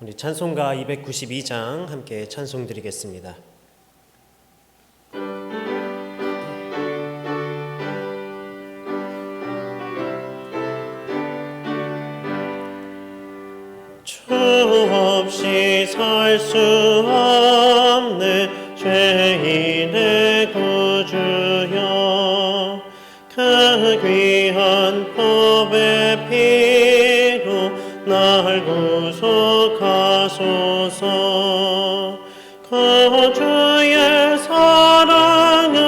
우리 찬송가 292장 함께 찬송 드리겠습니다. 주 없이 살 수 없네 죄인의 구주여, 그 귀한 법의 피로 날 구속하소서. 그 주의 사랑으로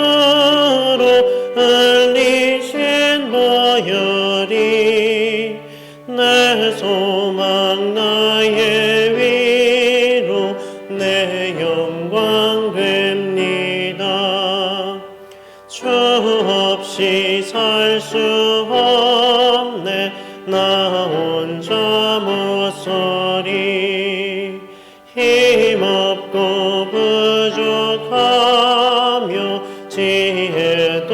흘리신 보혈이 내 소망 나의 위로 내 영광 됩니다. 주 없이 살 수 없네 나 혼자 못서리. 힘없고 부족하며 지혜도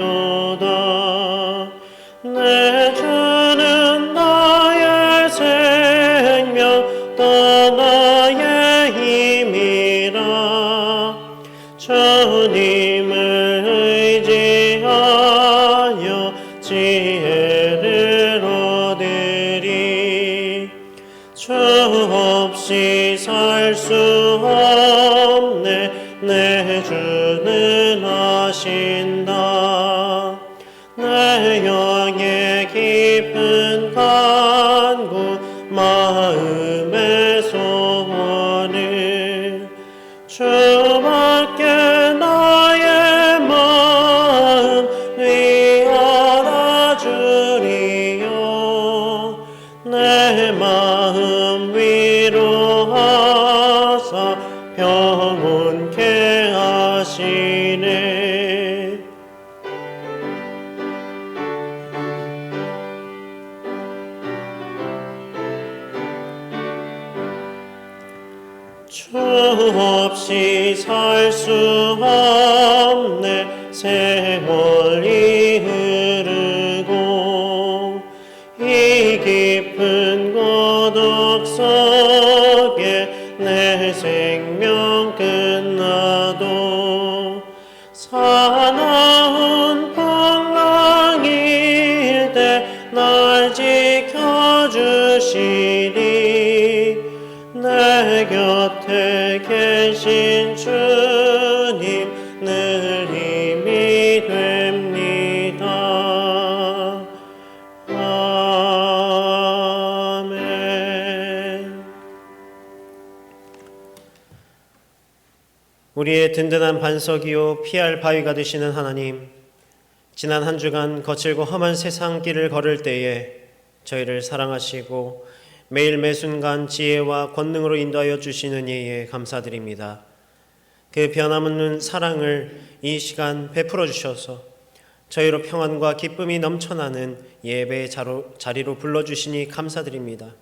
없도다. 내 주는 나의 생명 또 나의 힘이라. 주님을 의지하여 지혜를 얻으리. 주 없이 살 수 없네 내 주는 아신다. 내 영의 깊은 간구 마음의 소원을 주밖에 나의 마음 위하라 주리요. 내 마음 위로하사 평온케 하시네. 주 없이 살 수 없네 세월이 흐르고 이 깊은 고독 속에 내 생명 끝나도 사나운 풍랑일 때 날 지켜주시리. 내 곁에 계신 주님 늘 힘이 됩니다. 아멘. 우리의 든든한 반석이요 피할 바위가 되시는 하나님, 지난 한 주간 거칠고 험한 세상 길을 걸을 때에 저희를 사랑하시고 매일 매순간 지혜와 권능으로 인도하여 주시는 이에 감사드립니다. 그 변함없는 사랑을 이 시간 베풀어 주셔서 저희로 평안과 기쁨이 넘쳐나는 예배의 자리로 불러주시니 감사드립니다.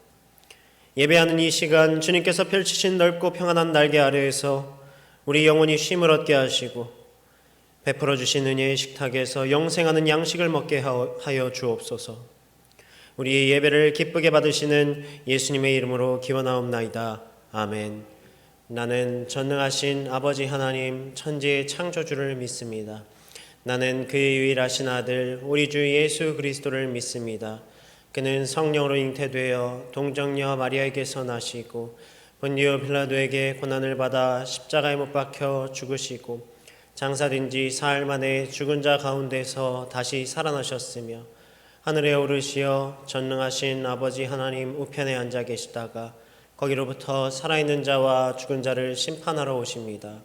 예배하는 이 시간 주님께서 펼치신 넓고 평안한 날개 아래에서 우리 영혼이 쉼을 얻게 하시고 베풀어 주신 은혜의 식탁에서 영생하는 양식을 먹게 하여 주옵소서. 우리의 예배를 기쁘게 받으시는 예수님의 이름으로 기원하옵나이다. 아멘. 나는 전능하신 아버지 하나님 천지의 창조주를 믿습니다. 나는 그의 유일하신 아들 우리 주 예수 그리스도를 믿습니다. 그는 성령으로 잉태되어 동정녀 마리아에게서 나시고 본디오 빌라도에게 고난을 받아 십자가에 못 박혀 죽으시고 장사된 지 사흘 만에 죽은 자 가운데서 다시 살아나셨으며 하늘에 오르시어 전능하신 아버지 하나님 우편에 앉아 계시다가 거기로부터 살아있는 자와 죽은 자를 심판하러 오십니다.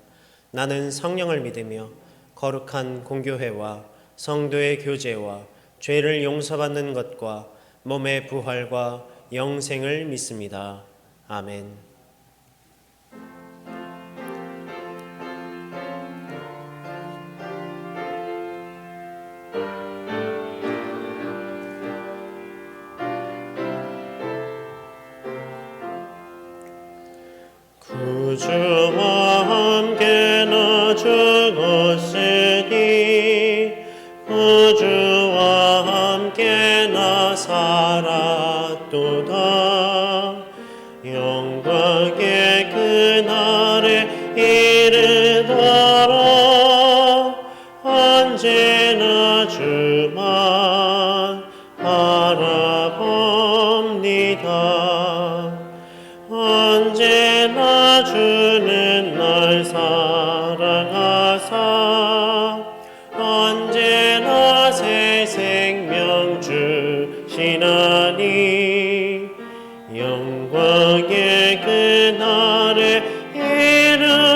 나는 성령을 믿으며 거룩한 공교회와 성도의 교제와 죄를 용서받는 것과 몸의 부활과 영생을 믿습니다. 아멘. 구주와 함께 나 죽었으니 구주와 함께 나 살았도다. 이르도록 언제나 주만 바라봅니다. 언제나 주는 날 사랑하사 언제나 새 생명 주시나니 영광의 그날에 이르도록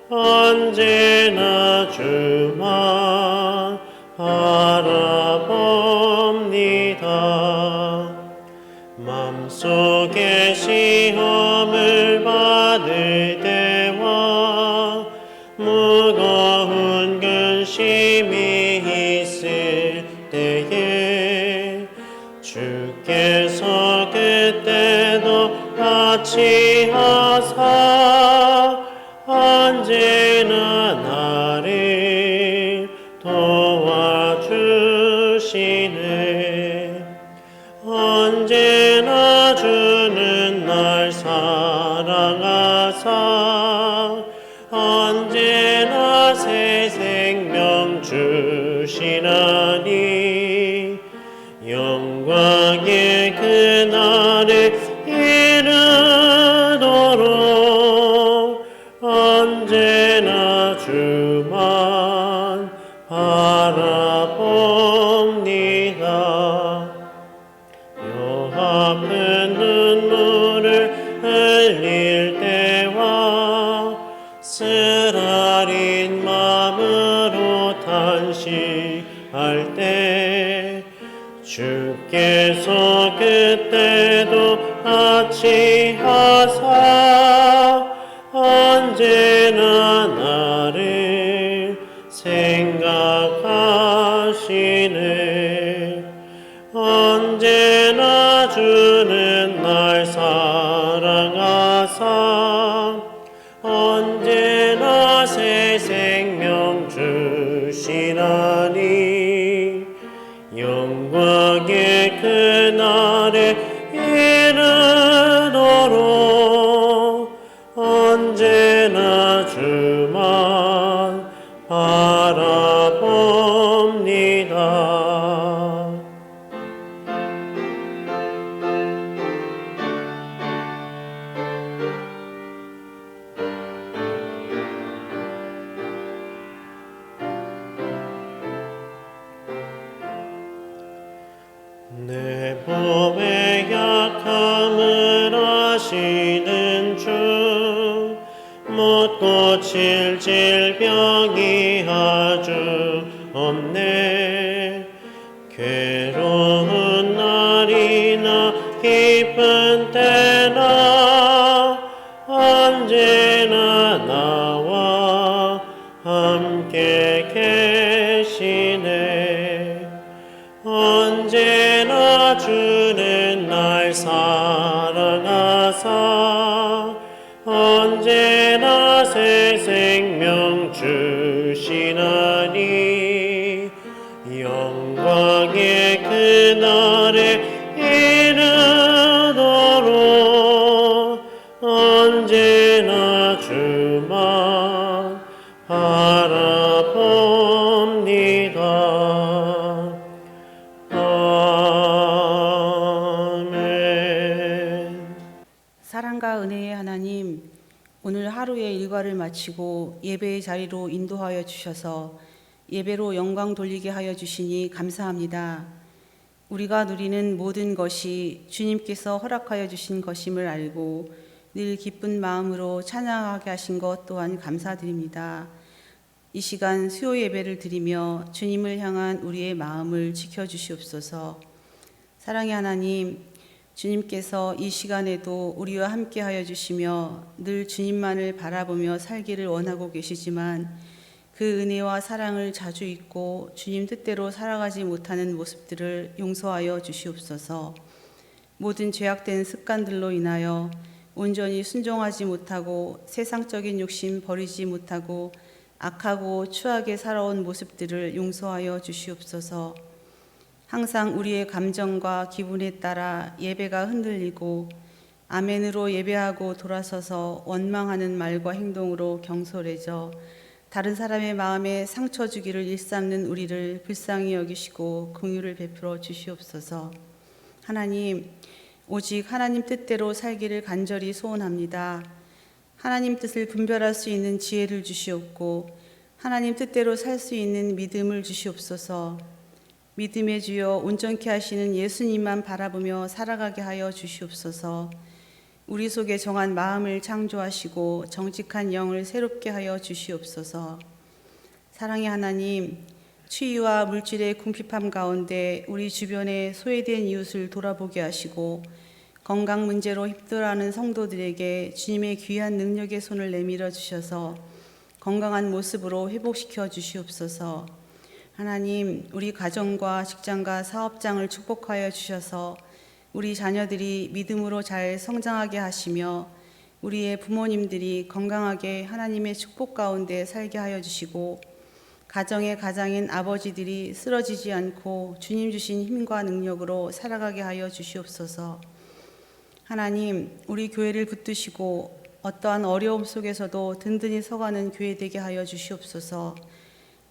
언제나 주만 바라봅니다. 맘속에 시험을 받을 때와 무거운 근심이 있을 때에 주께서 그때도 같이 하사 언제나 나를 도와주시네. 언제나 주는 날 사랑하사 언제나 새 생명 주시나니 영광의 그날에 이르도록 언제나 주만 바라봅니다. 요 아픈 눈물을 흘릴 때와 쓰라린 마음으로 탄식할 때 주께서 그때도 같이 하사 언제나 나를 생각하시네. 언제나 주는 날 사랑하사 언제나 새 생명 주시나니 영광의 그날에 이르도록 언제나 주만 바라봅니다. 내 몸의 약함을 아시는 주 못 고칠 질병이 아주 없네. 괴로운 날이나 기쁜 때나 언제나 나와 함께 계시네. 언제나 주는 날 사랑하사 언제나 새 생명 주시나니 영광의 그날에 이르도록 언제나 주만 바라봅니다. 아멘. 사랑과 은혜의 하나님, 오늘 하루의 일과를 마치고 예배의 자리로 인도하여 주셔서 예배로 영광 돌리게 하여 주시니 감사합니다. 우리가 누리는 모든 것이 주님께서 허락하여 주신 것임을 알고 늘 기쁜 마음으로 찬양하게 하신 것 또한 감사드립니다. 이 시간 수요 예배를 드리며 주님을 향한 우리의 마음을 지켜주시옵소서. 사랑의 하나님, 주님께서 이 시간에도 우리와 함께하여 주시며 늘 주님만을 바라보며 살기를 원하고 계시지만 그 은혜와 사랑을 자주 잊고 주님 뜻대로 살아가지 못하는 모습들을 용서하여 주시옵소서. 모든 죄악된 습관들로 인하여 온전히 순종하지 못하고 세상적인 욕심 버리지 못하고 악하고 추하게 살아온 모습들을 용서하여 주시옵소서. 항상 우리의 감정과 기분에 따라 예배가 흔들리고 아멘으로 예배하고 돌아서서 원망하는 말과 행동으로 경솔해져 다른 사람의 마음에 상처 주기를 일삼는 우리를 불쌍히 여기시고 긍휼을 베풀어 주시옵소서. 하나님, 오직 하나님 뜻대로 살기를 간절히 소원합니다. 하나님 뜻을 분별할 수 있는 지혜를 주시옵고 하나님 뜻대로 살 수 있는 믿음을 주시옵소서. 믿음의 주여 온전케 하시는 예수님만 바라보며 살아가게 하여 주시옵소서. 우리 속에 정한 마음을 창조하시고 정직한 영을 새롭게 하여 주시옵소서. 사랑의 하나님, 추위와 물질의 궁핍함 가운데 우리 주변에 소외된 이웃을 돌아보게 하시고 건강 문제로 힘들어하는 성도들에게 주님의 귀한 능력의 손을 내밀어 주셔서 건강한 모습으로 회복시켜 주시옵소서. 하나님, 우리 가정과 직장과 사업장을 축복하여 주셔서 우리 자녀들이 믿음으로 잘 성장하게 하시며 우리의 부모님들이 건강하게 하나님의 축복 가운데 살게 하여 주시고 가정의 가장인 아버지들이 쓰러지지 않고 주님 주신 힘과 능력으로 살아가게 하여 주시옵소서. 하나님, 우리 교회를 붙드시고 어떠한 어려움 속에서도 든든히 서가는 교회 되게 하여 주시옵소서.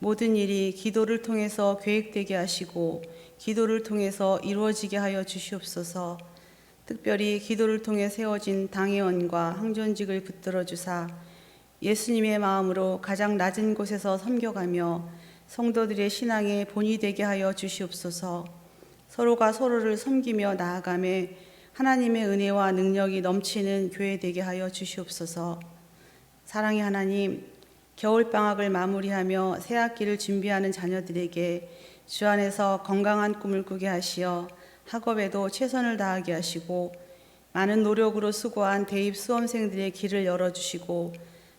모든 일이 기도를 통해서 계획되게 하시고 기도를 통해서 이루어지게 하여 주시옵소서. 특별히 기도를 통해 세워진 당회원과 항존직을 붙들어 주사 예수님의 마음으로 가장 낮은 곳에서 섬겨가며 성도들의 신앙의 본이 되게 하여 주시옵소서. 서로가 서로를 섬기며 나아가매 하나님의 은혜와 능력이 넘치는 교회 되게 하여 주시옵소서. 사랑의 하나님, 겨울방학을 마무리하며 새학기를 준비하는 자녀들에게 주 안에서 건강한 꿈을 꾸게 하시어 학업에도 최선을 다하게 하시고 많은 노력으로 수고한 대입 수험생들의 길을 열어주시고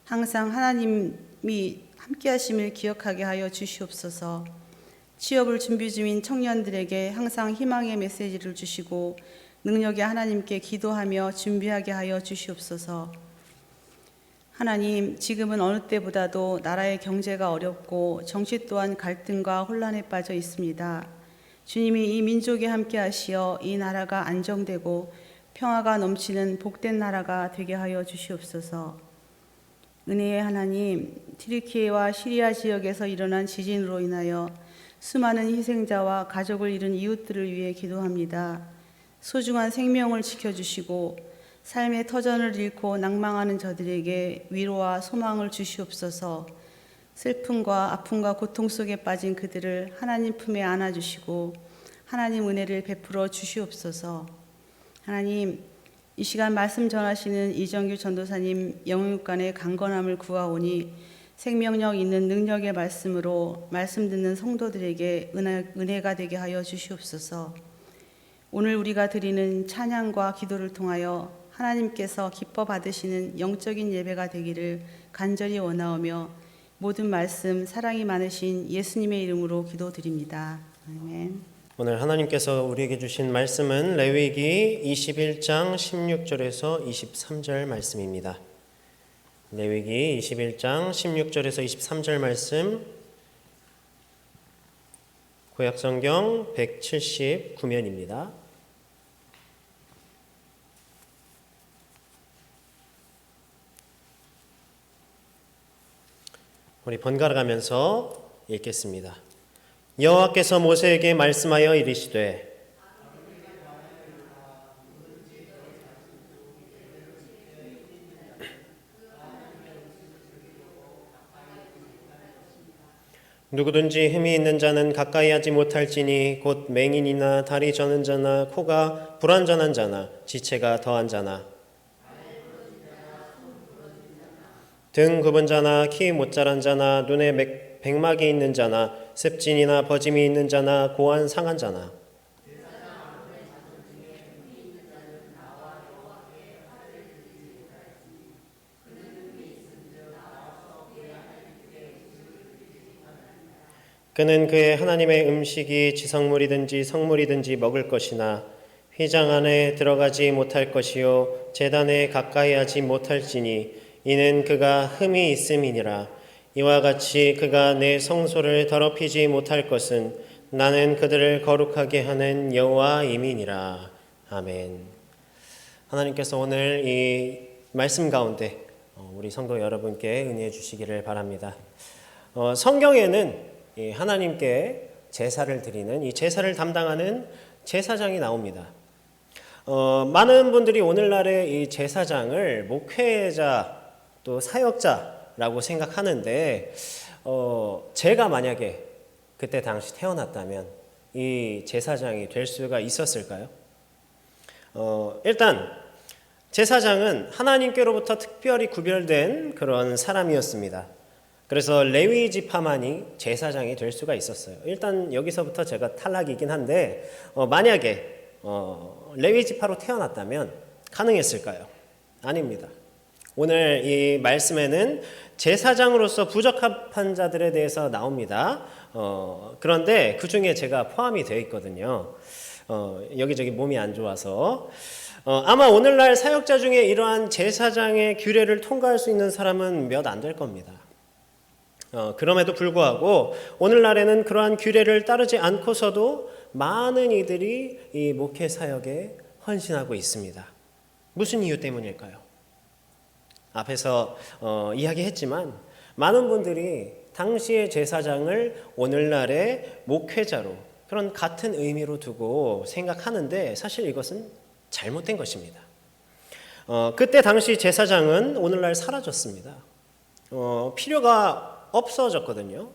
항상 하나님이 함께 하심을 기억하게 하여 주시옵소서. 취업을 준비 중인 청년들에게 항상 희망의 메시지를 주시고 능력의 하나님께 기도하며 준비하게 하여 주시옵소서. 하나님, 지금은 어느 때보다도 나라의 경제가 어렵고 정치 또한 갈등과 혼란에 빠져 있습니다. 주님이 이 민족에 함께 하시어 이 나라가 안정되고 평화가 넘치는 복된 나라가 되게 하여 주시옵소서. 은혜의 하나님, 튀르키예와 시리아 지역에서 일어난 지진으로 인하여 수많은 희생자와 가족을 잃은 이웃들을 위해 기도합니다. 소중한 생명을 지켜주시고 삶의 터전을 잃고 낭망하는 저들에게 위로와 소망을 주시옵소서. 슬픔과 아픔과 고통 속에 빠진 그들을 하나님 품에 안아주시고 하나님 은혜를 베풀어 주시옵소서. 하나님, 이 시간 말씀 전하시는 이정규 전도사님 영육간의 강건함을 구하오니 생명력 있는 능력의 말씀으로 말씀 듣는 성도들에게 은혜가 되게 하여 주시옵소서. 오늘 우리가 드리는 찬양과 기도를 통하여 하나님께서 기뻐 받으시는 영적인 예배가 되기를 간절히 원하오며 모든 말씀 사랑이 많으신 예수님의 이름으로 기도드립니다. 아멘. 오늘 하나님께서 우리에게 주신 말씀은 레위기 21장 16절에서 23절 말씀입니다. 레위기 21장 16절에서 23절 말씀, 구약성경 179면입니다. 우리 번갈아 가면서 읽겠습니다. 여호와께서 모세에게 말씀하여 이르시되 누구든지 흠이 있는 자는 가까이 하지 못할지니 곧 맹인이나 다리 저는 자나 코가 불완전한 자나 지체가 더한 자나 등 굽은 자나 키 못 자란 자나 눈에 백막이 있는 자나 습진이나 버짐이 있는 자나 고한 상한 자나 그는 그의 하나님의 음식이 지성물이든지 성물이든지 먹을 것이나 휘장 안에 들어가지 못할 것이요 제단에 가까이 하지 못할지니 이는 그가 흠이 있음이니라. 이와 같이 그가 내 성소를 더럽히지 못할 것은 나는 그들을 거룩하게 하는 여호와임이니라. 아멘. 하나님께서 오늘 이 말씀 가운데 우리 성도 여러분께 은혜해 주시기를 바랍니다. 성경에는 이 하나님께 제사를 드리는 이 제사를 담당하는 제사장이 나옵니다. 많은 분들이 오늘날의 이 제사장을 목회자 또 사역자라고 생각하는데 제가 만약에 그때 당시 태어났다면 이 제사장이 될 수가 있었을까요? 일단 제사장은 하나님께로부터 특별히 구별된 그런 사람이었습니다. 그래서 레위 지파만이 제사장이 될 수가 있었어요. 일단 여기서부터 제가 탈락이긴 한데 만약에 레위 지파로 태어났다면 가능했을까요? 아닙니다. 오늘 이 말씀에는 제사장으로서 부적합한 자들에 대해서 나옵니다. 그런데 그 중에 제가 포함이 되어 있거든요. 여기저기 몸이 안 좋아서 아마 오늘날 사역자 중에 이러한 제사장의 규례를 통과할 수 있는 사람은 몇 안 될 겁니다. 그럼에도 불구하고 오늘날에는 그러한 규례를 따르지 않고서도 많은 이들이 이 목회 사역에 헌신하고 있습니다. 무슨 이유 때문일까요? 앞에서 이야기했지만 많은 분들이 당시의 제사장을 오늘날의 목회자로 그런 같은 의미로 두고 생각하는데 사실 이것은 잘못된 것입니다. 그때 당시 제사장은 오늘날 사라졌습니다. 필요가 없어졌거든요.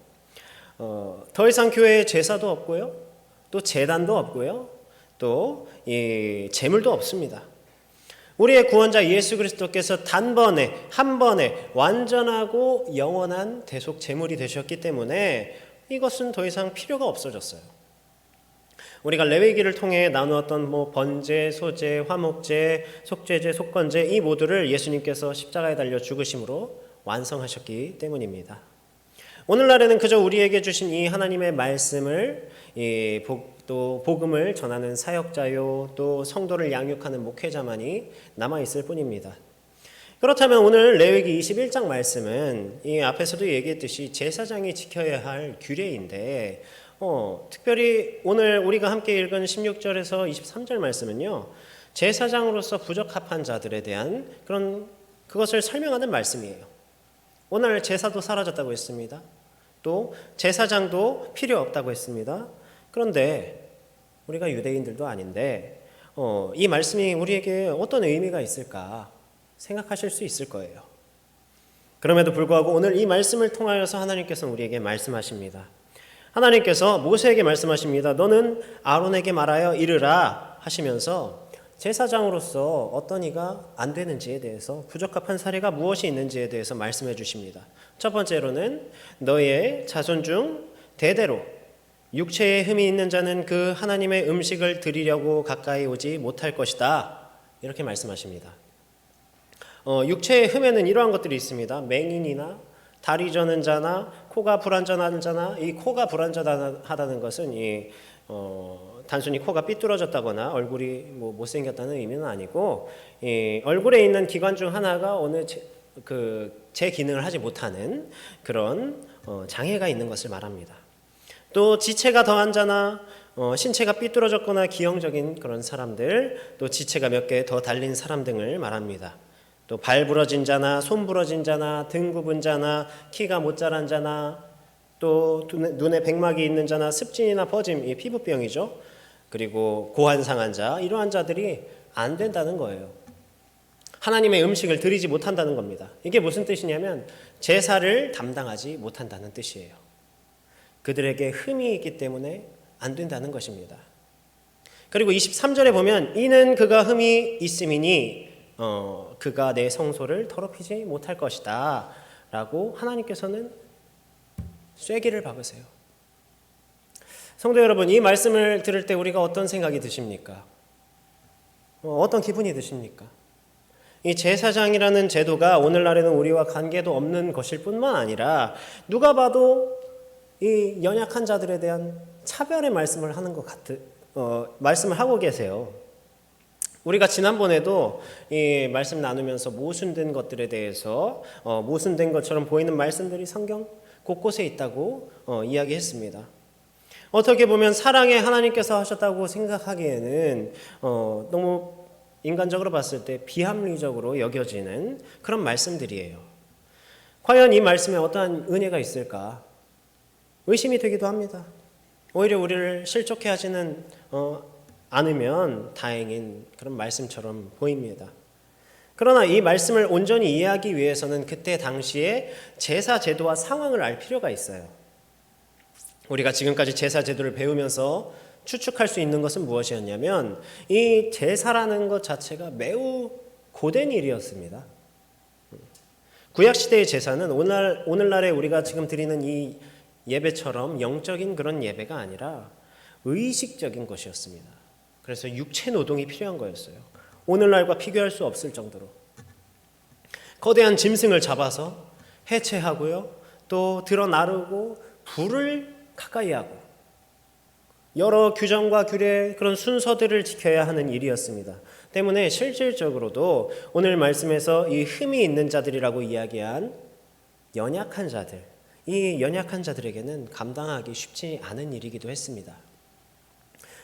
더 이상 교회에 제사도 없고요, 또 제단도 없고요, 또 이 제물도 없습니다. 우리의 구원자 예수 그리스도께서 단번에 한 번에 완전하고 영원한 대속 제물이 되셨기 때문에 이것은 더 이상 필요가 없어졌어요. 우리가 레위기를 통해 나누었던 번제, 소제, 화목제, 속죄제, 속건제 이 모두를 예수님께서 십자가에 달려 죽으심으로 완성하셨기 때문입니다. 오늘날에는 그저 우리에게 주신 이 하나님의 말씀을 또 복음을 전하는 사역자요 또 성도를 양육하는 목회자만이 남아있을 뿐입니다. 그렇다면 오늘 레위기 21장 말씀은 이 앞에서도 얘기했듯이 제사장이 지켜야 할 규례인데 특별히 오늘 우리가 함께 읽은 16절에서 23절 말씀은요, 제사장으로서 부적합한 자들에 대한 그것을 설명하는 말씀이에요. 오늘 제사도 사라졌다고 했습니다. 또 제사장도 필요 없다고 했습니다. 그런데 우리가 유대인들도 아닌데 이 말씀이 우리에게 어떤 의미가 있을까 생각하실 수 있을 거예요. 그럼에도 불구하고 오늘 이 말씀을 통하여서 하나님께서 우리에게 말씀하십니다. 하나님께서 모세에게 말씀하십니다. 너는 아론에게 말하여 이르라 하시면서 제사장으로서 어떤 이가 안 되는지에 대해서 부적합한 사례가 무엇이 있는지에 대해서 말씀해 주십니다. 첫 번째로는 너의 자손 중 대대로 육체에 흠이 있는 자는 그 하나님의 음식을 드리려고 가까이 오지 못할 것이다. 이렇게 말씀하십니다. 육체의 흠에는 이러한 것들이 있습니다. 맹인이나 다리 저는 자나 코가 불완전한 자나 이 코가 불완전하다는 것은 단순히 코가 삐뚤어졌다거나 얼굴이 못생겼다는 의미는 아니고 얼굴에 있는 기관 중 하나가 어느 제 기능을 하지 못하는 그런 장애가 있는 것을 말합니다. 또 지체가 더한 자나 신체가 삐뚤어졌거나 기형적인 그런 사람들, 또 지체가 몇 개 더 달린 사람 등을 말합니다. 또 발 부러진 자나 손 부러진 자나 등 굽은 자나 키가 못 자란 자나 또 눈에 백막이 있는 자나 습진이나 퍼짐, 이 피부병이죠. 그리고 고환 상한 자, 이러한 자들이 안 된다는 거예요. 하나님의 음식을 드리지 못한다는 겁니다. 이게 무슨 뜻이냐면 제사를 담당하지 못한다는 뜻이에요. 그들에게 흠이 있기 때문에 안 된다는 것입니다. 그리고 23절에 보면 이는 그가 흠이 있음이니 그가 내 성소를 더럽히지 못할 것이다 라고 하나님께서는 쐐기를 박으세요. 성도 여러분, 이 말씀을 들을 때 우리가 어떤 생각이 드십니까? 어떤 기분이 드십니까? 이 제사장이라는 제도가 오늘날에는 우리와 관계도 없는 것일 뿐만 아니라 누가 봐도 이 연약한 자들에 대한 차별의 말씀을 하는 것 말씀을 하고 계세요. 우리가 지난번에도 이 말씀 나누면서 모순된 것들에 대해서 모순된 것처럼 보이는 말씀들이 성경 곳곳에 있다고 이야기했습니다. 어떻게 보면 사랑의 하나님께서 하셨다고 생각하기에는 너무 인간적으로 봤을 때 비합리적으로 여겨지는 그런 말씀들이에요. 과연 이 말씀에 어떠한 은혜가 있을까? 의심이 되기도 합니다. 오히려 우리를 실족해 하지는 않으면 다행인 그런 말씀처럼 보입니다. 그러나 이 말씀을 온전히 이해하기 위해서는 그때 당시에 제사 제도와 상황을 알 필요가 있어요. 우리가 지금까지 제사 제도를 배우면서 추측할 수 있는 것은 무엇이었냐면 이 제사라는 것 자체가 매우 고된 일이었습니다. 구약시대의 제사는 오늘날에 우리가 지금 드리는 이 예배처럼 영적인 그런 예배가 아니라 의식적인 것이었습니다. 그래서 육체 노동이 필요한 거였어요. 오늘날과 비교할 수 없을 정도로 거대한 짐승을 잡아서 해체하고요, 또 들어 나르고 불을 가까이 하고 여러 규정과 규례, 그런 순서들을 지켜야 하는 일이었습니다. 때문에 실질적으로도 오늘 말씀에서 이 흠이 있는 자들이라고 이야기한 연약한 자들, 이 연약한 자들에게는 감당하기 쉽지 않은 일이기도 했습니다.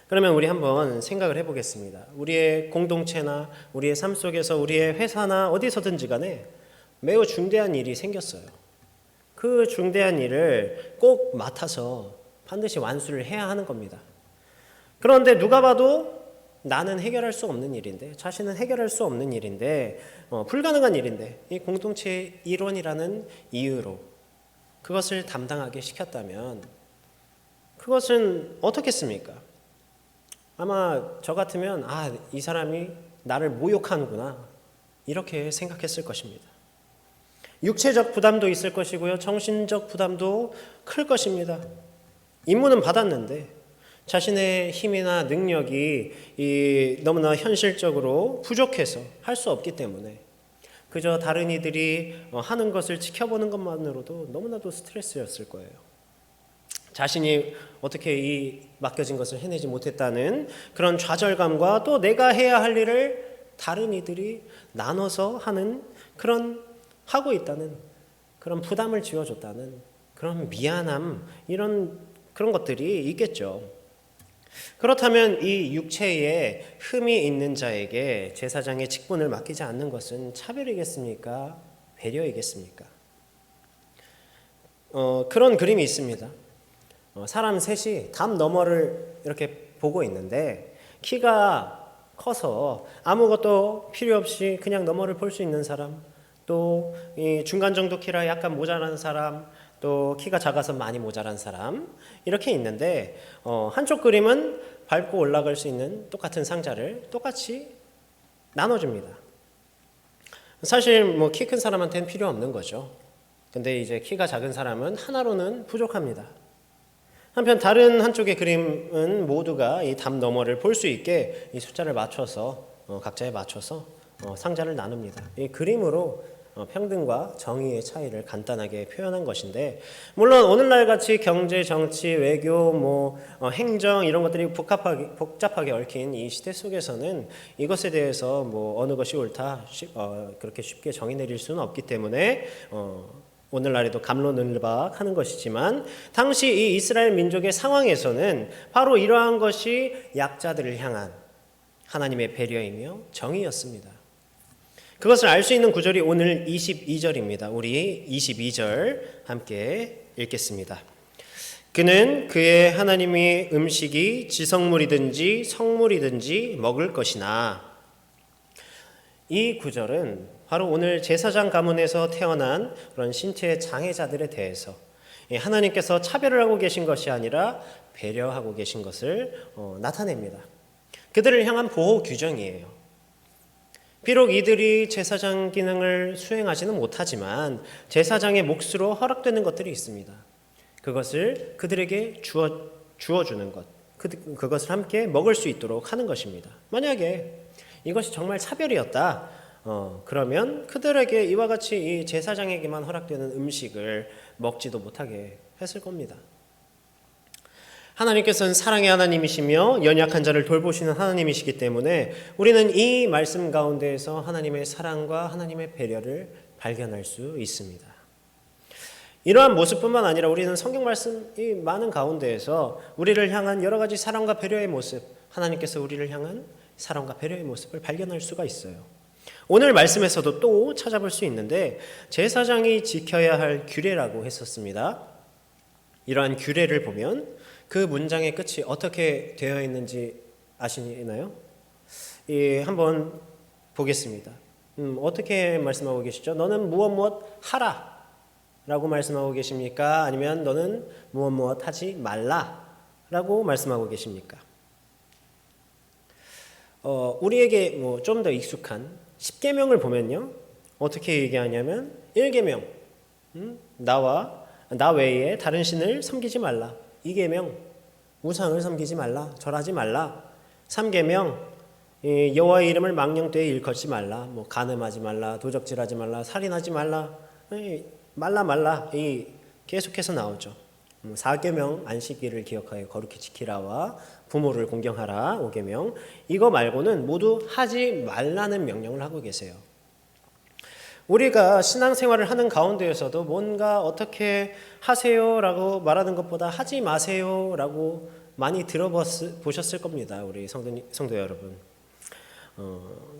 그러면 우리 한번 생각을 해보겠습니다. 우리의 공동체나 우리의 삶 속에서 우리의 회사나 어디서든지 간에 매우 중대한 일이 생겼어요. 그 중대한 일을 꼭 맡아서 반드시 완수를 해야 하는 겁니다. 그런데 누가 봐도 나는 해결할 수 없는 일인데, 자신은 해결할 수 없는 일인데, 불가능한 일인데 이 공동체의 일원이라는 이유로 그것을 담당하게 시켰다면 그것은 어떻겠습니까? 아마 저 같으면 이 사람이 나를 모욕하는구나 이렇게 생각했을 것입니다. 육체적 부담도 있을 것이고요, 정신적 부담도 클 것입니다. 임무는 받았는데 자신의 힘이나 능력이 너무나 현실적으로 부족해서 할 수 없기 때문에 그저 다른 이들이 하는 것을 지켜보는 것만으로도 너무나도 스트레스였을 거예요. 자신이 어떻게 이 맡겨진 것을 해내지 못했다는 그런 좌절감과 또 내가 해야 할 일을 다른 이들이 나눠서 하는 하고 있다는 그런 부담을 지어줬다는 그런 미안함, 그런 것들이 있겠죠. 그렇다면 이 육체에 흠이 있는 자에게 제사장의 직분을 맡기지 않는 것은 차별이겠습니까? 배려이겠습니까? 그런 그림이 있습니다. 사람 셋이 담 너머를 이렇게 보고 있는데 키가 커서 아무것도 필요 없이 그냥 너머를 볼 수 있는 사람, 또 이 중간 정도 키라 약간 모자란 사람, 또 키가 작아서 많이 모자란 사람, 이렇게 있는데 한쪽 그림은 밟고 올라갈 수 있는 똑같은 상자를 똑같이 나눠줍니다. 사실 키 큰 사람한테는 필요 없는 거죠. 근데 이제 키가 작은 사람은 하나로는 부족합니다. 한편 다른 한쪽의 그림은 모두가 이 담 너머를 볼 수 있게 이 숫자를 맞춰서 각자에 맞춰서 상자를 나눕니다. 이 그림으로 평등과 정의의 차이를 간단하게 표현한 것인데, 물론 오늘날 같이 경제, 정치, 외교, 행정 이런 것들이 복잡하게 얽힌 이 시대 속에서는 이것에 대해서 어느 것이 옳다 그렇게 쉽게 정의 내릴 수는 없기 때문에 오늘날에도 갑론을박하는 것이지만, 당시 이 이스라엘 민족의 상황에서는 바로 이러한 것이 약자들을 향한 하나님의 배려이며 정의였습니다. 그것을 알 수 있는 구절이 오늘 22절입니다. 우리 22절 함께 읽겠습니다. 그는 그의 하나님의 음식이 지성물이든지 성물이든지 먹을 것이나. 이 구절은 바로 오늘 제사장 가문에서 태어난 그런 신체 장애자들에 대해서 하나님께서 차별을 하고 계신 것이 아니라 배려하고 계신 것을 나타냅니다. 그들을 향한 보호 규정이에요. 비록 이들이 제사장 기능을 수행하지는 못하지만 제사장의 몫으로 허락되는 것들이 있습니다. 그것을 그들에게 주어주는 것, 그것을 함께 먹을 수 있도록 하는 것입니다. 만약에 이것이 정말 차별이었다, 그러면 그들에게 이와 같이 이 제사장에게만 허락되는 음식을 먹지도 못하게 했을 겁니다. 하나님께서는 사랑의 하나님이시며 연약한 자를 돌보시는 하나님이시기 때문에 우리는 이 말씀 가운데에서 하나님의 사랑과 하나님의 배려를 발견할 수 있습니다. 이러한 모습뿐만 아니라 우리는 성경 말씀이 많은 가운데에서 우리를 향한 여러 가지 사랑과 배려의 모습, 하나님께서 우리를 향한 사랑과 배려의 모습을 발견할 수가 있어요. 오늘 말씀에서도 또 찾아볼 수 있는데 제사장이 지켜야 할 규례라고 했었습니다. 이러한 규례를 보면 그 문장의 끝이 어떻게 되어 있는지 아시나요? 한번 보겠습니다. 어떻게 말씀하고 계시죠? 너는 무엇 하라 라고 말씀하고 계십니까? 아니면 너는 무엇 하지 말라 라고 말씀하고 계십니까? 우리에게 좀 더 익숙한 10계명을 보면요, 어떻게 얘기하냐면 1계명, 나 외에 다른 신을 섬기지 말라. 2계명, 우상을 섬기지 말라, 절하지 말라. 3계명, 여호와의 이름을 망령되이 일컫지 말라. 간음하지 말라, 도적질하지 말라, 살인하지 말라. 말라 계속해서 나오죠. 4계명, 안식일을 기억하여 거룩히 지키라와 부모를 공경하라. 5계명, 이거 말고는 모두 하지 말라는 명령을 하고 계세요. 우리가 신앙생활을 하는 가운데에서도 뭔가 어떻게 하세요라고 말하는 것보다 하지 마세요라고 많이 들어보셨을 겁니다. 우리 성도 여러분.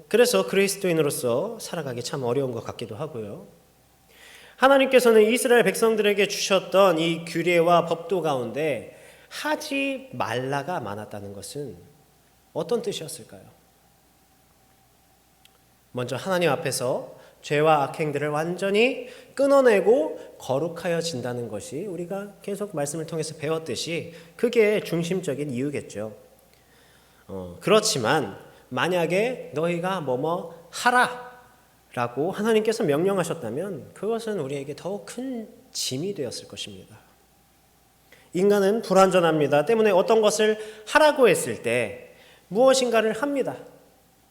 그래서 그리스도인으로서 살아가기 참 어려운 것 같기도 하고요. 하나님께서는 이스라엘 백성들에게 주셨던 이 규례와 법도 가운데 하지 말라가 많았다는 것은 어떤 뜻이었을까요? 먼저 하나님 앞에서 죄와 악행들을 완전히 끊어내고 거룩하여진다는 것이 우리가 계속 말씀을 통해서 배웠듯이 그게 중심적인 이유겠죠. 그렇지만 만약에 너희가 뭐뭐 하라 라고 하나님께서 명령하셨다면 그것은 우리에게 더욱 큰 짐이 되었을 것입니다. 인간은 불완전합니다. 때문에 어떤 것을 하라고 했을 때 무엇인가를 합니다.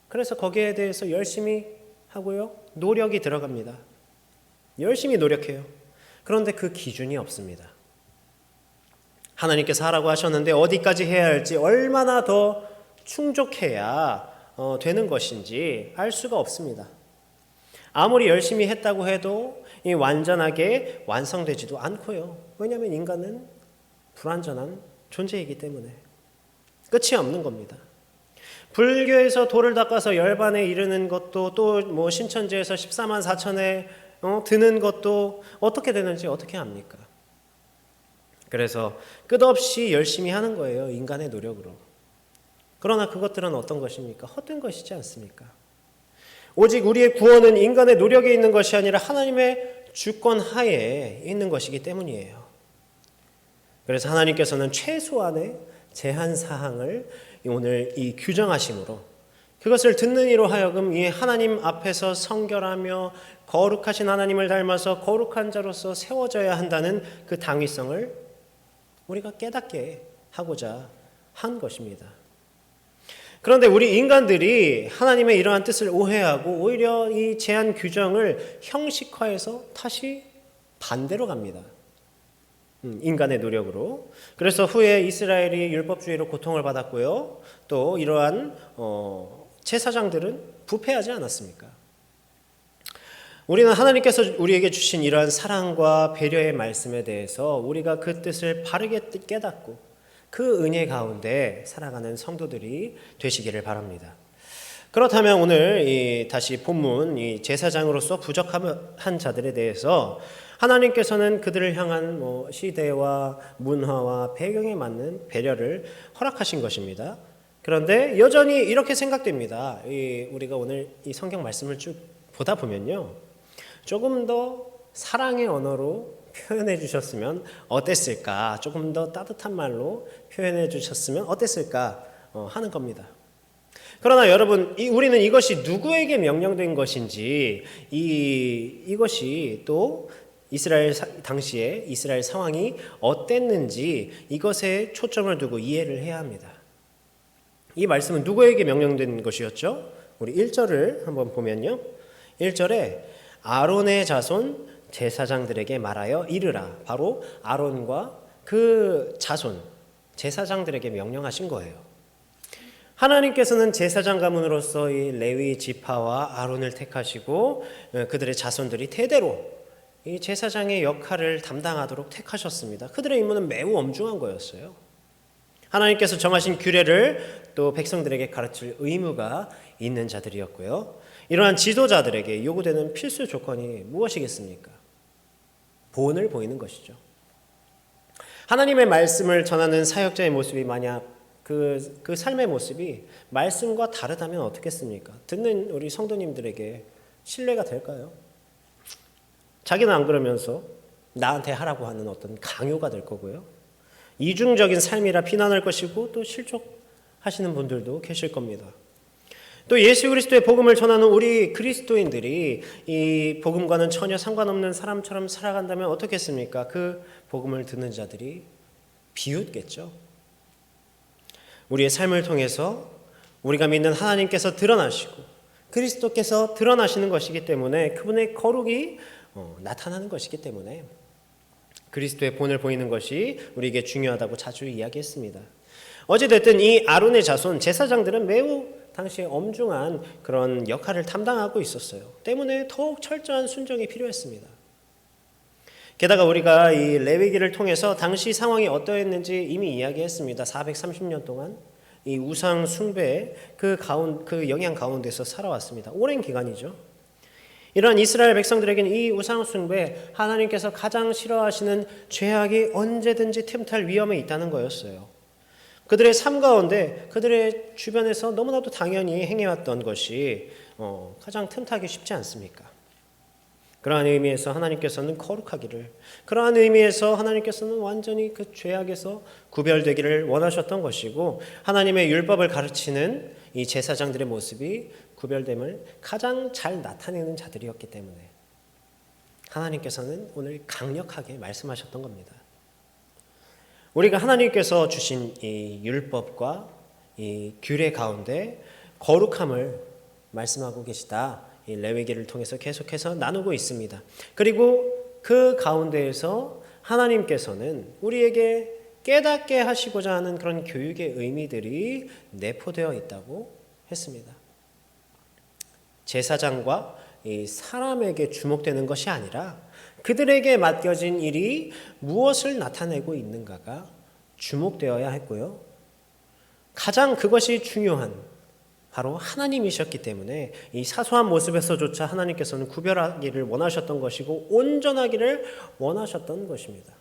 그래서 거기에 대해서 열심히 하고요, 노력이 들어갑니다. 열심히 노력해요. 그런데 그 기준이 없습니다. 하나님께서 하라고 하셨는데 어디까지 해야 할지, 얼마나 더 충족해야 되는 것인지 알 수가 없습니다. 아무리 열심히 했다고 해도 완전하게 완성되지도 않고요. 왜냐하면 인간은 불완전한 존재이기 때문에 끝이 없는 겁니다. 불교에서 돌을 닦아서 열반에 이르는 것도, 또 신천지에서 14만 4천에 드는 것도 어떻게 되는지 어떻게 압니까? 그래서 끝없이 열심히 하는 거예요, 인간의 노력으로. 그러나 그것들은 어떤 것입니까? 헛된 것이지 않습니까? 오직 우리의 구원은 인간의 노력에 있는 것이 아니라 하나님의 주권 하에 있는 것이기 때문이에요. 그래서 하나님께서는 최소한의 제한 사항을 오늘 이 규정하심으로 그것을 듣는 이로 하여금 이 하나님 앞에서 성결하며 거룩하신 하나님을 닮아서 거룩한 자로서 세워져야 한다는 그 당위성을 우리가 깨닫게 하고자 한 것입니다. 그런데 우리 인간들이 하나님의 이러한 뜻을 오해하고 오히려 이 제한 규정을 형식화해서 다시 반대로 갑니다. 인간의 노력으로. 그래서 후에 이스라엘이 율법주의로 고통을 받았고요. 또 이러한 제사장들은 부패하지 않았습니까? 우리는 하나님께서 우리에게 주신 이러한 사랑과 배려의 말씀에 대해서 우리가 그 뜻을 바르게 깨닫고 그 은혜 가운데 살아가는 성도들이 되시기를 바랍니다. 그렇다면 오늘 다시 본문 이 제사장으로서 부족한 자들에 대해서 하나님께서는 그들을 향한 시대와 문화와 배경에 맞는 배려를 허락하신 것입니다. 그런데 여전히 이렇게 생각됩니다. 우리가 오늘 이 성경 말씀을 쭉 보다 보면요, 조금 더 사랑의 언어로 표현해 주셨으면 어땠을까, 조금 더 따뜻한 말로 표현해 주셨으면 어땠을까 하는 겁니다. 그러나 여러분, 우리는 이것이 누구에게 명령된 것인지, 이것이 또 이스라엘 당시에 이스라엘 상황이 어땠는지 이것에 초점을 두고 이해를 해야 합니다. 이 말씀은 누구에게 명령된 것이었죠? 우리 1절을 한번 보면요, 1절에 아론의 자손 제사장들에게 말하여 이르라. 바로 아론과 그 자손 제사장들에게 명령하신 거예요. 하나님께서는 제사장 가문으로서 이 레위 지파와 아론을 택하시고 그들의 자손들이 대대로 이 제사장의 역할을 담당하도록 택하셨습니다. 그들의 임무는 매우 엄중한 거였어요. 하나님께서 정하신 규례를 또 백성들에게 가르칠 의무가 있는 자들이었고요. 이러한 지도자들에게 요구되는 필수 조건이 무엇이겠습니까? 본을 보이는 것이죠. 하나님의 말씀을 전하는 사역자의 모습이 만약 그 삶의 모습이 말씀과 다르다면 어떻겠습니까? 듣는 우리 성도님들에게 신뢰가 될까요? 자기는 안 그러면서 나한테 하라고 하는 어떤 강요가 될 거고요. 이중적인 삶이라 비난할 것이고 또 실족하시는 분들도 계실 겁니다. 또 예수 그리스도의 복음을 전하는 우리 그리스도인들이 이 복음과는 전혀 상관없는 사람처럼 살아간다면 어떻겠습니까? 그 복음을 듣는 자들이 비웃겠죠. 우리의 삶을 통해서 우리가 믿는 하나님께서 드러나시고 그리스도께서 드러나시는 것이기 때문에 그분의 거룩이 나타나는 것이기 때문에 그리스도의 본을 보이는 것이 우리에게 중요하다고 자주 이야기했습니다. 어찌됐든 이 아론의 자손 제사장들은 매우 당시에 엄중한 그런 역할을 담당하고 있었어요. 때문에 더욱 철저한 순종이 필요했습니다. 게다가 우리가 이 레위기를 통해서 당시 상황이 어떠했는지 이미 이야기했습니다. 430년 동안 이 우상 숭배의 그 영향 가운데서 살아왔습니다. 오랜 기간이죠. 이러한 이스라엘 백성들에게는 이 우상 숭배, 하나님께서 가장 싫어하시는 죄악이 언제든지 틈탈 위험에 있다는 거였어요. 그들의 삶 가운데 그들의 주변에서 너무나도 당연히 행해왔던 것이 가장 틈타기 쉽지 않습니까? 그러한 의미에서 하나님께서는 거룩하기를, 그러한 의미에서 하나님께서는 완전히 그 죄악에서 구별되기를 원하셨던 것이고, 하나님의 율법을 가르치는 이 제사장들의 모습이 구별됨을 가장 잘 나타내는 자들이었기 때문에 하나님께서는 오늘 강력하게 말씀하셨던 겁니다. 우리가 하나님께서 주신 이 율법과 이 규례 가운데 거룩함을 말씀하고 계시다. 이 레위기를 통해서 계속해서 나누고 있습니다. 그리고 그 가운데에서 하나님께서는 우리에게 깨닫게 하시고자 하는 그런 교육의 의미들이 내포되어 있다고 했습니다. 제사장과 이 사람에게 주목되는 것이 아니라 그들에게 맡겨진 일이 무엇을 나타내고 있는가가 주목되어야 했고요. 가장 그것이 중요한 바로 하나님이셨기 때문에 이 사소한 모습에서조차 하나님께서는 구별하기를 원하셨던 것이고 온전하기를 원하셨던 것입니다.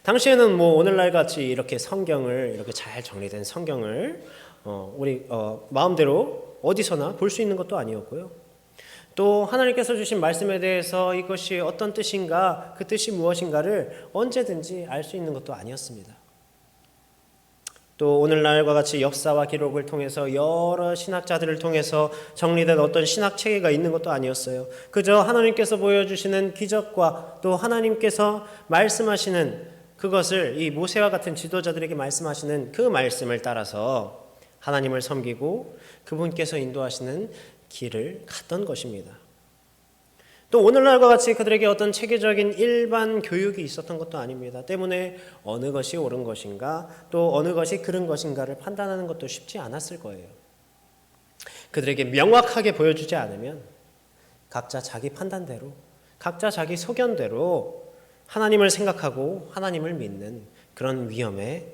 당시에는 오늘날 같이 이렇게 성경을 이렇게 잘 정리된 성경을 우리 마음대로 어디서나 볼 수 있는 것도 아니었고요. 또 하나님께서 주신 말씀에 대해서 이것이 어떤 뜻인가, 그 뜻이 무엇인가를 언제든지 알 수 있는 것도 아니었습니다. 또 오늘날과 같이 역사와 기록을 통해서 여러 신학자들을 통해서 정리된 어떤 신학 체계가 있는 것도 아니었어요. 그저 하나님께서 보여주시는 기적과 또 하나님께서 말씀하시는 그것을 이 모세와 같은 지도자들에게 말씀하시는 그 말씀을 따라서 하나님을 섬기고 그분께서 인도하시는 길을 갔던 것입니다. 또 오늘날과 같이 그들에게 어떤 체계적인 일반 교육이 있었던 것도 아닙니다. 때문에 어느 것이 옳은 것인가 또 어느 것이 그른 것인가를 판단하는 것도 쉽지 않았을 거예요. 그들에게 명확하게 보여주지 않으면 각자 자기 판단대로 각자 자기 소견대로 하나님을 생각하고 하나님을 믿는 그런 위험에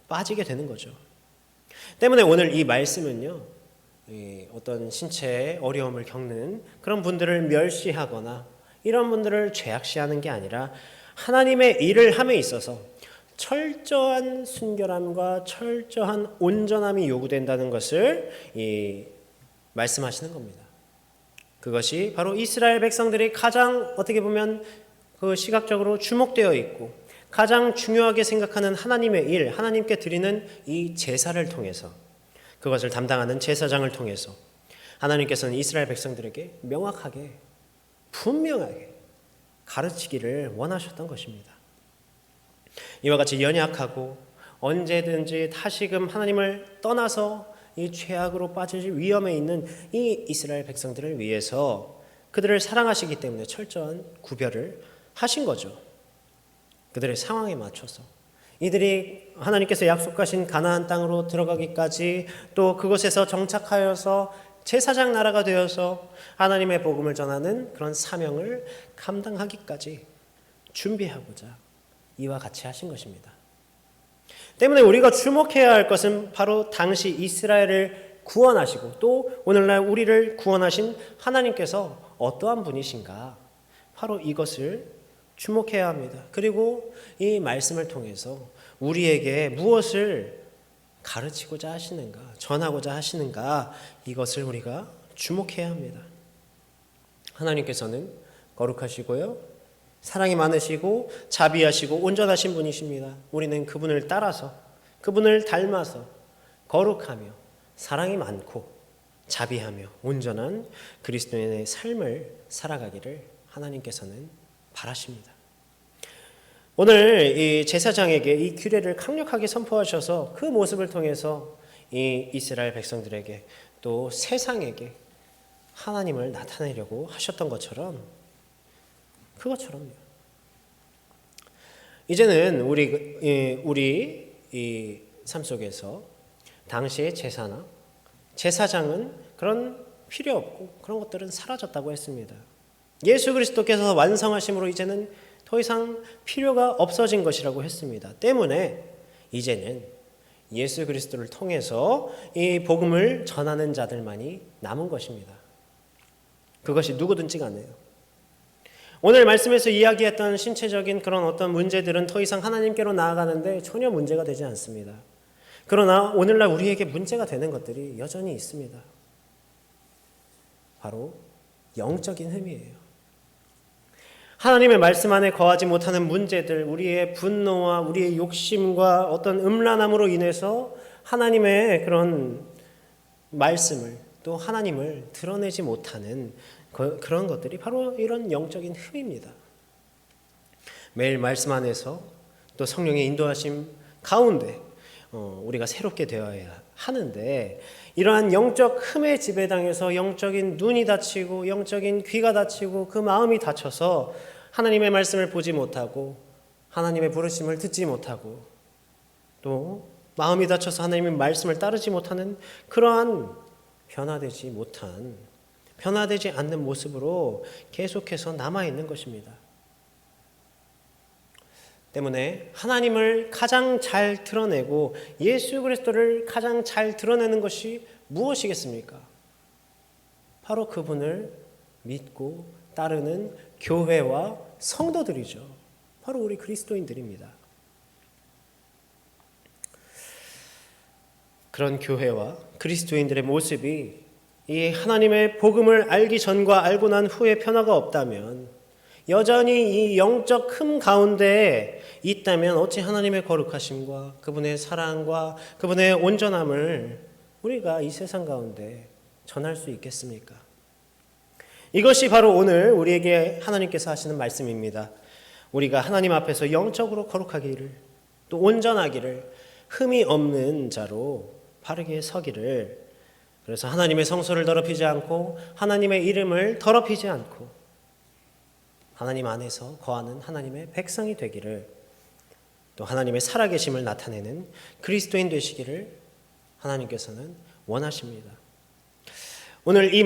빠지게 되는 거죠. 때문에 오늘 이 말씀은요, 어떤 신체에 어려움을 겪는 그런 분들을 멸시하거나 이런 분들을 죄악시하는 게 아니라 하나님의 일을 함에 있어서 철저한 순결함과 철저한 온전함이 요구된다는 것을 말씀하시는 겁니다. 그것이 바로 이스라엘 백성들이 가장 어떻게 보면 그 시각적으로 주목되어 있고 가장 중요하게 생각하는 하나님의 일, 하나님께 드리는 이 제사를 통해서 그것을 담당하는 제사장을 통해서 하나님께서는 이스라엘 백성들에게 명확하게 분명하게 가르치기를 원하셨던 것입니다. 이와 같이 연약하고 언제든지 다시금 하나님을 떠나서 이 죄악으로 빠질 위험에 있는 이 이스라엘 백성들을 위해서 그들을 사랑하시기 때문에 철저한 구별을 하신 거죠. 그들의 상황에 맞춰서 이들이 하나님께서 약속하신 가나안 땅으로 들어가기까지 또 그곳에서 정착하여서 제사장 나라가 되어서 하나님의 복음을 전하는 그런 사명을 감당하기까지 준비하고자 이와 같이 하신 것입니다. 때문에 우리가 주목해야 할 것은 바로 당시 이스라엘을 구원하시고 또 오늘날 우리를 구원하신 하나님께서 어떠한 분이신가, 바로 이것을 주목해야 합니다. 그리고 이 말씀을 통해서 우리에게 무엇을 가르치고자 하시는가, 전하고자 하시는가, 이것을 우리가 주목해야 합니다. 하나님께서는 거룩하시고요, 사랑이 많으시고 자비하시고 온전하신 분이십니다. 우리는 그분을 따라서, 그분을 닮아서 거룩하며 사랑이 많고 자비하며 온전한 그리스도인의 삶을 살아가기를 하나님께서는 바라십니다. 오늘 이 제사장에게 이 규례를 강력하게 선포하셔서 그 모습을 통해서 이 이스라엘 백성들에게 또 세상에게 하나님을 나타내려고 하셨던 것처럼, 그것처럼요. 이제는 우리 이 삶 속에서 당시의 제사나 제사장은 그런 필요 없고 그런 것들은 사라졌다고 했습니다. 예수 그리스도께서 완성하심으로 이제는 더 이상 필요가 없어진 것이라고 했습니다. 때문에 이제는 예수 그리스도를 통해서 이 복음을 전하는 자들만이 남은 것입니다. 그것이 누구든지 간에요. 오늘 말씀에서 이야기했던 신체적인 그런 어떤 문제들은 더 이상 하나님께로 나아가는데 전혀 문제가 되지 않습니다. 그러나 오늘날 우리에게 문제가 되는 것들이 여전히 있습니다. 바로 영적인 흠이에요. 하나님의 말씀 안에 거하지 못하는 문제들, 우리의 분노와 우리의 욕심과 어떤 음란함으로 인해서 하나님의 그런 말씀을, 또 하나님을 드러내지 못하는 그런 것들이 바로 이런 영적인 흠입니다. 매일 말씀 안에서 또 성령의 인도하심 가운데 우리가 새롭게 되어야 하는데, 이러한 영적 흠의 지배당해서 영적인 눈이 닫히고 영적인 귀가 닫히고 그 마음이 닫혀서 하나님의 말씀을 보지 못하고 하나님의 부르심을 듣지 못하고 또 마음이 닫혀서 하나님의 말씀을 따르지 못하는 그러한 변화되지 않는 모습으로 계속해서 남아있는 것입니다. 때문에 하나님을 가장 잘 드러내고 예수 그리스도를 가장 잘 드러내는 것이 무엇이겠습니까? 바로 그분을 믿고 따르는 교회와 성도들이죠. 바로 우리 그리스도인들입니다. 그런 교회와 그리스도인들의 모습이 이 하나님의 복음을 알기 전과 알고 난 후에 변화가 없다면, 여전히 이 영적 흠 가운데 있다면 어찌 하나님의 거룩하심과 그분의 사랑과 그분의 온전함을 우리가 이 세상 가운데 전할 수 있겠습니까? 이것이 바로 오늘 우리에게 하나님께서 하시는 말씀입니다. 우리가 하나님 앞에서 영적으로 거룩하기를, 또 온전하기를, 흠이 없는 자로 바르게 서기를, 그래서 하나님의 성소를 더럽히지 않고 하나님의 이름을 더럽히지 않고 하나님 안에서 거하는 하나님의 백성이 되기를, 또 하나님의 살아계심을 나타내는 그리스도인 되시기를 하나님께서는 원하십니다. 오늘 이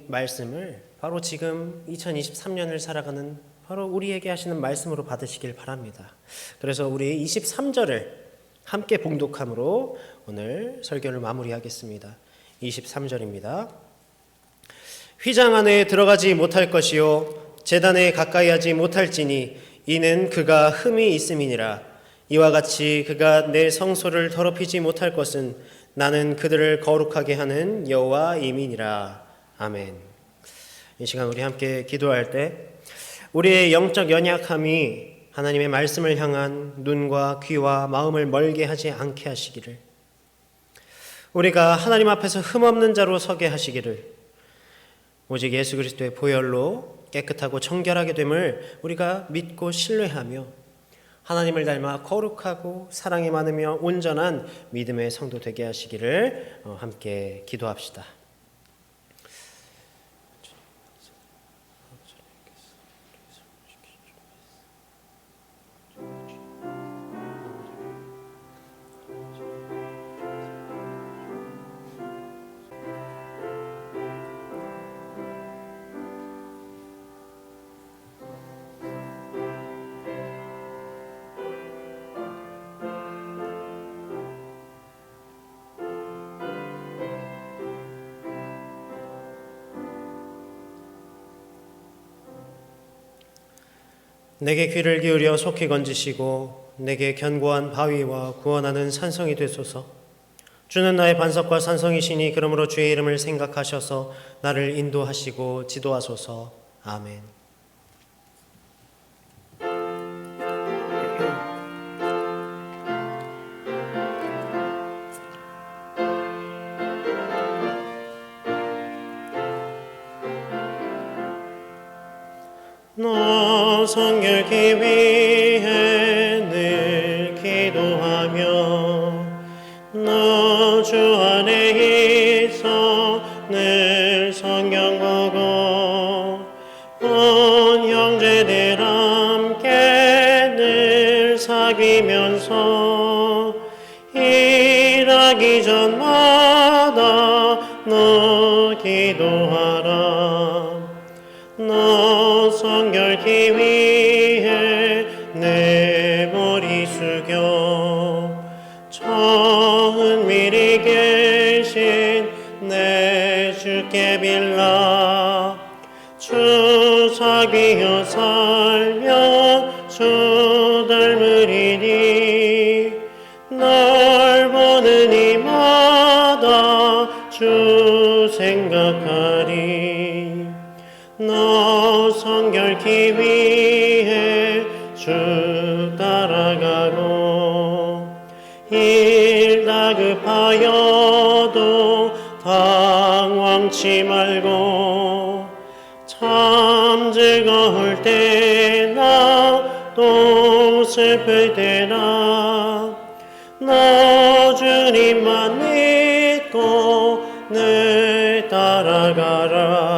말씀을 바로 지금 2023년을 살아가는 바로 우리에게 하시는 말씀으로 받으시길 바랍니다. 그래서 우리 23절을 함께 봉독함으로 오늘 설교를 마무리하겠습니다. 23절입니다. 휘장 안에 들어가지 못할 것이요 제단에 가까이 하지 못할지니 이는 그가 흠이 있음이니라. 이와 같이 그가 내 성소를 더럽히지 못할 것은 나는 그들을 거룩하게 하는 여호와임이니라. 아멘. 이 시간 우리 함께 기도할 때 우리의 영적 연약함이 하나님의 말씀을 향한 눈과 귀와 마음을 멀게 하지 않게 하시기를, 우리가 하나님 앞에서 흠없는 자로 서게 하시기를, 오직 예수 그리스도의 보혈로 깨끗하고 정결하게 됨을 우리가 믿고 신뢰하며 하나님을 닮아 거룩하고 사랑이 많으며 온전한 믿음의 성도 되게 하시기를 함께 기도합시다. 내게 귀를 기울여 속히 건지시고 내게 견고한 바위와 구원하는 산성이 되소서. 주는 나의 반석과 산성이시니 그러므로 주의 이름을 생각하셔서 나를 인도하시고 지도하소서. 아멘. 너 성결기 위해 늘 기도하며 너 주 안에 있어 늘 성경 보고 온 형제들 함께 늘 사귀면서 일하기 전마다 너 기도하라. 너 성결기 위해 내 머리 숙여 처음 미리 계신 내 주께 빌라. 주 사귀어 살며 주 닮으리니 널 보는 이마다 주 생각하리. 너 성결기 위해 주 따라가고 일 다급하여도 당황치 말고 참 즐거울 때나 또 슬플 때나 너 주님만 믿고 늘 따라가라.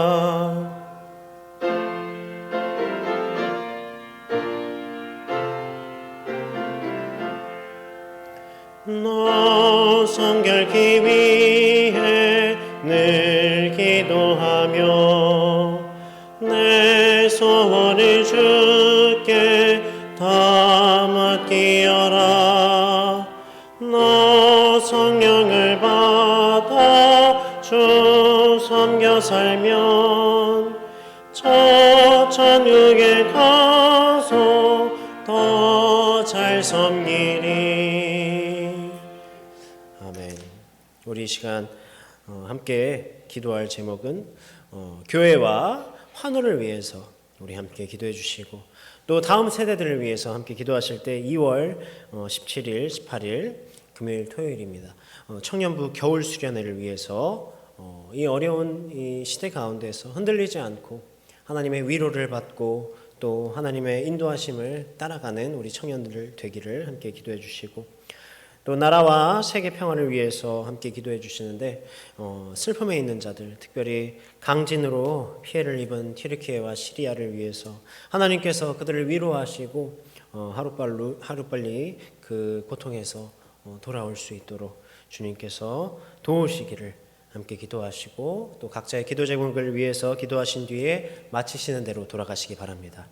너 성결기 위해 늘 기도하며 내 소원을 주께 다 맡기어라. 너 성령을 받아 주 섬겨 살면 저 천국에 가서 더 잘 섬기리. 아멘. 우리 이 시간 함께 기도할 제목은 교회와 환우를 위해서 우리 함께 기도해 주시고 또 다음 세대들을 위해서 함께 기도하실 때 2월 17일, 18일 금요일, 토요일입니다. 청년부 겨울 수련회를 위해서 이 어려운 이 시대 가운데서 흔들리지 않고 하나님의 위로를 받고 또 하나님의 인도하심을 따라가는 우리 청년들 되기를 함께 기도해 주시고 또 나라와 세계 평화를 위해서 함께 기도해 주시는데 슬픔에 있는 자들, 특별히 강진으로 피해를 입은 튀르키예와 시리아를 위해서 하나님께서 그들을 위로하시고 하루빨리 그 고통에서 돌아올 수 있도록 주님께서 도우시기를 함께 기도하시고 또 각자의 기도 제목을 위해서 기도하신 뒤에 마치시는 대로 돌아가시기 바랍니다.